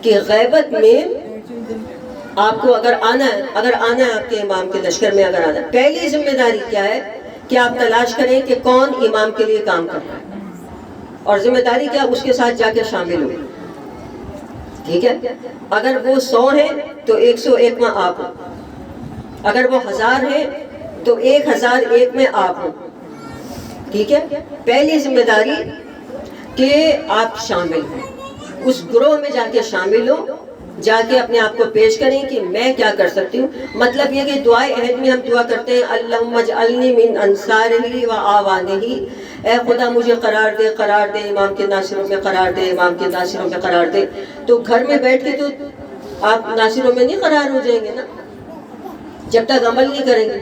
کہ غیبت میں آپ کو اگر آنا ہے آپ کے امام کے لشکر میں اگر آنا ہے، پہلی ذمہ داری کیا ہے کہ آپ تلاش کریں کہ کون امام کے لیے کام کر رہا ہے، اور ذمہ داری کیا، اس کے ساتھ جا کے شامل ہو. ٹھیک ہے، اگر وہ 100 ہیں تو 101 میں آپ ہو، اگر وہ 1000 ہیں تو 1001 میں آپ ہو. ٹھیک ہے، پہلی ذمہ داری کہ آپ شامل ہوں، اس گروہ میں جا کے شامل ہو، جا کے اپنے آپ کو پیش کریں کہ میں کیا کر سکتی ہوں. مطلب یہ کہ دعائے عہد میں ہم دعا کرتے ہیں اللہم اجعلنی من انصارہ و اعوانہ، اے خدا مجھے قرار دے امام کے ناصروں میں قرار دے، امام کے ناصروں میں قرار دے. تو گھر میں بیٹھ کے تو آپ ناصروں میں نہیں قرار ہو جائیں گے نا، جب تک عمل نہیں کریں گے.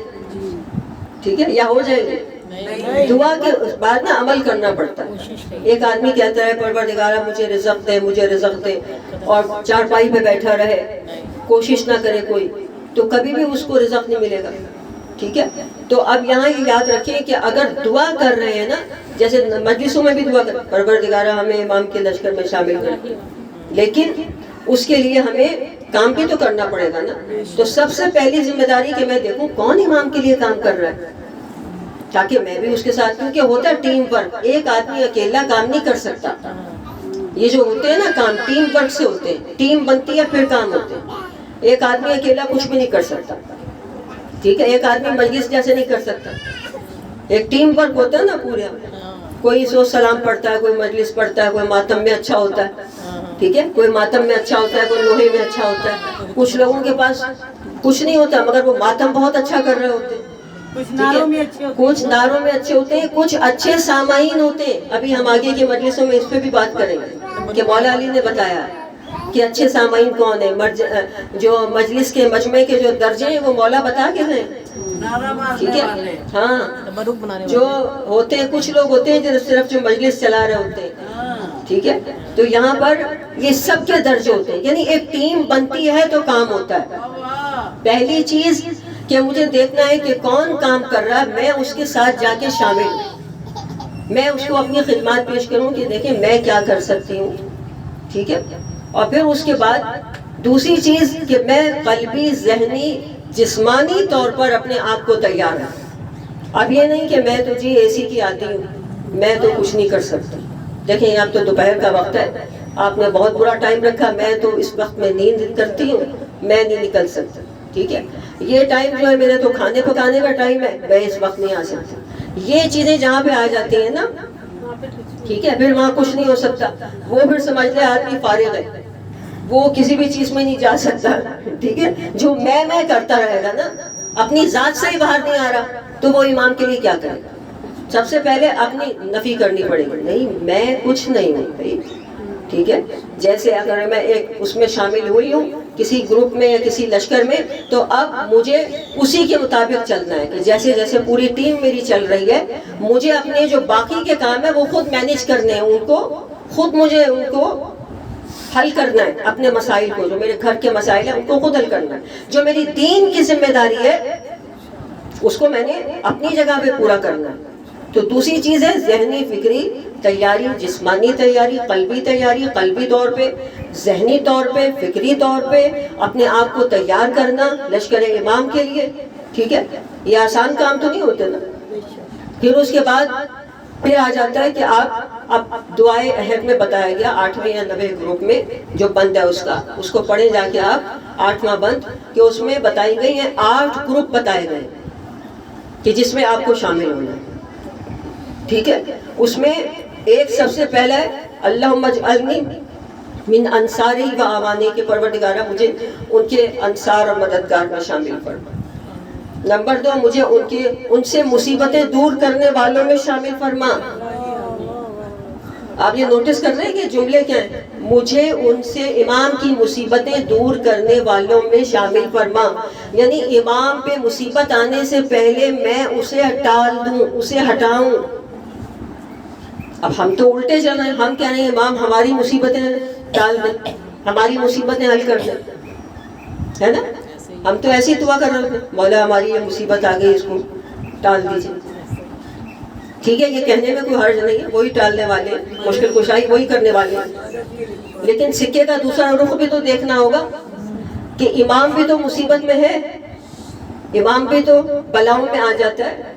ٹھیک ہے، یا ہو جائیں گے؟ دعا کے بعد نا عمل کرنا پڑتا ہے. ایک آدمی کہتا ہے پروردگارہ مجھے رزق دے، مجھے رزق دے، اور چارپائی پہ بیٹھا رہے، کوشش نہ کرے کوئی، تو کبھی بھی اس کو رزق نہیں ملے گا. ٹھیک ہے، تو اب یہاں یہ یاد رکھیں کہ اگر دعا کر رہے ہیں نا، جیسے مجلسوں میں بھی دعا کر پروردگارہ ہمیں امام کے لشکر میں شامل کر، لیکن اس کے لیے ہمیں کام بھی تو کرنا پڑے گا نا. تو سب سے پہلی ذمہ داری کہ میں دیکھوں کون امام کے لیے کام کر رہا ہے، تاکہ میں بھی اس کے ساتھ، کیونکہ ہوتا ہے ٹیم ورک، ایک آدمی اکیلا کام نہیں کر سکتا. یہ جو ہوتے ہیں نا کام ٹیم ورک سے ہوتے ہیں، ٹیم بنتی ہے پھر کام ہوتے ہیں. ایک آدمی اکیلا کچھ بھی نہیں کر سکتا. ٹھیک ہے، ایک آدمی مجلس جیسے نہیں کر سکتا، ایک ٹیم ورک ہوتا ہے نا پورا. کوئی سو سلام پڑھتا ہے، کوئی مجلس پڑھتا ہے، کوئی ماتم میں اچھا ہوتا ہے. ٹھیک ہے، کوئی ماتم میں اچھا ہوتا ہے، کوئی لوہے میں اچھا ہوتا ہے. کچھ لوگوں کے پاس کچھ نہیں ہوتا مگر وہ ماتم بہت اچھا کر رہے ہوتے ہیں. کچھ نعروں میں اچھے ہوتے ہیں، کچھ اچھے سامعین ہوتے ہیں. ابھی ہم آگے کے مجلسوں میں اس پہ بھی بات کریں گے کہ مولا علی نے بتایا کہ اچھے سامعین کون ہیں. جو مجلس کے مجمع کے جو درجے ہیں وہ مولا بتا کے ہیں. ٹھیک ہے، ہاں، جو ہوتے ہیں کچھ لوگ ہوتے ہیں جو صرف جو مجلس چلا رہے ہوتے ہیں. ٹھیک ہے، تو یہاں پر یہ سب کے درجے ہوتے ہیں، یعنی ایک ٹیم بنتی ہے تو کام ہوتا ہے. پہلی چیز کہ مجھے دیکھنا ہے کہ کون کام کر رہا ہے، میں اس کے ساتھ جا کے شامل ہوں، میں اس کو اپنی خدمات پیش کروں کہ دیکھیں میں کیا کر سکتی ہوں. ٹھیک ہے، اور پھر اس کے بعد دوسری چیز کہ میں قلبی، ذہنی، جسمانی طور پر اپنے آپ کو تیار ہوں. اب یہ نہیں کہ میں تو جی اے سی کی آتی ہوں، میں تو کچھ نہیں کر سکتی. دیکھیں اب تو دوپہر کا وقت ہے، آپ نے بہت برا ٹائم رکھا، میں تو اس وقت میں نیند کرتی ہوں، میں نہیں نکل سکتی. ٹھیک ہے، یہ ٹائم جو ہے میرے تو کھانے پکانے کا ٹائم ہے، میں اس وقت نہیں آ سکتی. یہ چیزیں جہاں پہ آ جاتی ہیں نا، ٹھیک ہے، پھر وہاں کچھ نہیں ہو سکتا. وہ پھر سمجھ لے آدمی فارغ ہے، وہ کسی بھی چیز میں نہیں جا سکتا. ٹھیک ہے، جو میں کرتا رہے گا نا، اپنی ذات سے ہی باہر نہیں آ رہا، تو وہ امام کے لیے کیا کرے گا؟ سب سے پہلے اپنی نفی کرنی پڑے گی، نہیں میں کچھ نہیں ہوں بھائی. ٹھیک ہے، جیسے اگر میں ایک اس میں شامل ہوئی ہوں کسی گروپ میں یا کسی لشکر میں، تو اب مجھے اسی کے مطابق چلنا ہے کہ جیسے جیسے پوری ٹیم میری چل رہی ہے، مجھے اپنے جو باقی کے کام ہے وہ خود مینیج کرنے ہیں، ان کو خود مجھے ان کو حل کرنا ہے. اپنے مسائل کو، جو میرے گھر کے مسائل ہیں ان کو خود حل کرنا ہے. جو میری دین کی ذمہ داری ہے اس کو میں نے اپنی جگہ پہ پورا کرنا ہے. تو دوسری چیز ہے ذہنی فکری تیاری، جسمانی تیاری، قلبی تیاری، قلبی طور پہ، ذہنی طور پہ، فکری طور پہ اپنے آپ کو تیار کرنا لشکر امام کے لیے. ٹھیک ہے، یہ آسان کام تو نہیں ہوتے نا. پھر اس کے بعد پھر آ جاتا ہے کہ آپ اب دعائے عہد میں بتایا گیا 8ویں یا 9ویں گروپ میں جو بند ہے اس کو پڑھیں جا کے آپ 8واں بند، کہ اس میں بتائی گئی ہیں 8 گروپ بتائے گئے کہ جس میں آپ کو شامل ہونا ہے. ٹھیک ہے، اس میں ایک سب سے پہلا ہے اللہم اجعلنی من انصاری و اعوانی، کے پروردگارہ مجھے ان کے انصار اور مددگار میں شامل فرما. نمبر 2، مجھے ان سے مصیبتیں دور کرنے والوں میں شامل فرما. آپ یہ نوٹس کر رہے ہیں کہ جملے کیا ہیں؟ مجھے ان سے امام کی مصیبتیں دور کرنے والوں میں شامل فرما، یعنی امام پہ مصیبت آنے سے پہلے میں اسے ٹال دوں، اسے ہٹاؤں. اب ہم تو الٹے چل رہے ہیں، ہم کہہ رہے ہیں امام ہماری مصیبتیں ٹال دیں، ہماری مصیبتیں حل کر دیں، ہے نا. ہم تو ایسی دعا کر رہے تھے مولا ہماری یہ مصیبت آ گئی، اس کو ٹال دیجیے. ٹھیک ہے، یہ کہنے میں کوئی حرج نہیں ہے، وہی ٹالنے والے، مشکل کشائی وہی کرنے والے ہیں، لیکن سکے کا دوسرا رخ بھی تو دیکھنا ہوگا کہ امام بھی تو مصیبت میں ہے، امام بھی تو بلاؤں میں آ جاتا ہے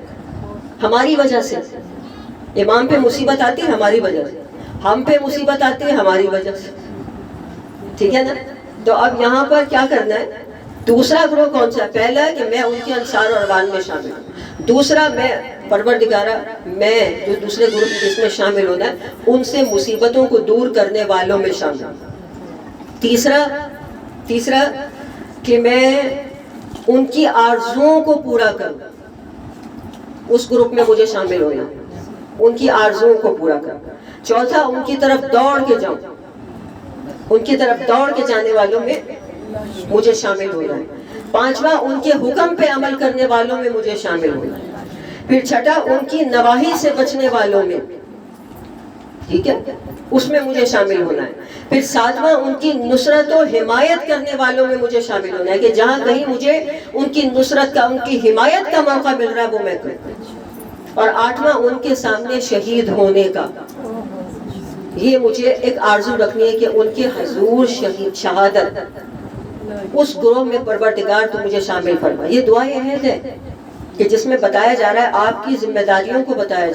ہماری وجہ سے، امام پہ مصیبت آتی ہے ہماری وجہ سے، ہم پہ مصیبت آتی ہے ہماری وجہ سے، ٹھیک ہے نا؟ تو اب یہاں پر کیا کرنا ہے؟ دوسرا گروہ کون سا ہے؟ پہلا ہے کہ میں ان کے انصار اور اوان میں شامل ہوں، دوسرا میں پروردگارہ میں جو دوسرے گروہ جس میں شامل ہونا ہے ان سے مصیبتوں کو دور کرنے والوں میں شامل ہوں، تیسرا کہ میں ان کی آرزوؤں کو پورا کروں، اس گروپ میں مجھے شامل ہونا، ان کی آرزوؤں کو پورا کروں، چوتھا ان کی طرف دوڑ کے جاؤں، ان کی طرف دوڑ کے جانے والوں میں مجھے شامل ہونا ہے، پانچواں ان کے حکم پہ عمل کرنے والوں میں مجھے شامل ہونا ہے، پھر چھٹا ان کی نواہی سے بچنے والوں میں، ٹھیک ہے، اس میں مجھے شامل ہونا ہے، پھر ساتواں ان کی نصرت و حمایت کرنے والوں میں مجھے شامل ہونا ہے کہ جہاں کہیں مجھے ان کی نصرت کا، ان کی حمایت کا موقع مل رہا ہے وہ میں کروں، اور آٹھواں ان کے سامنے شہید ہونے کا، یہ مجھے ایک آرزو رکھنی ہے کہ ان کے حضور شہادت، اس گروہ میں پروردگار تو مجھے شامل فرما۔ یہ دعائے عہد ہے کہ جس میں بتایا جا رہا ہے آپ کی ذمہ داریوں کو بتایا جا رہا ہے۔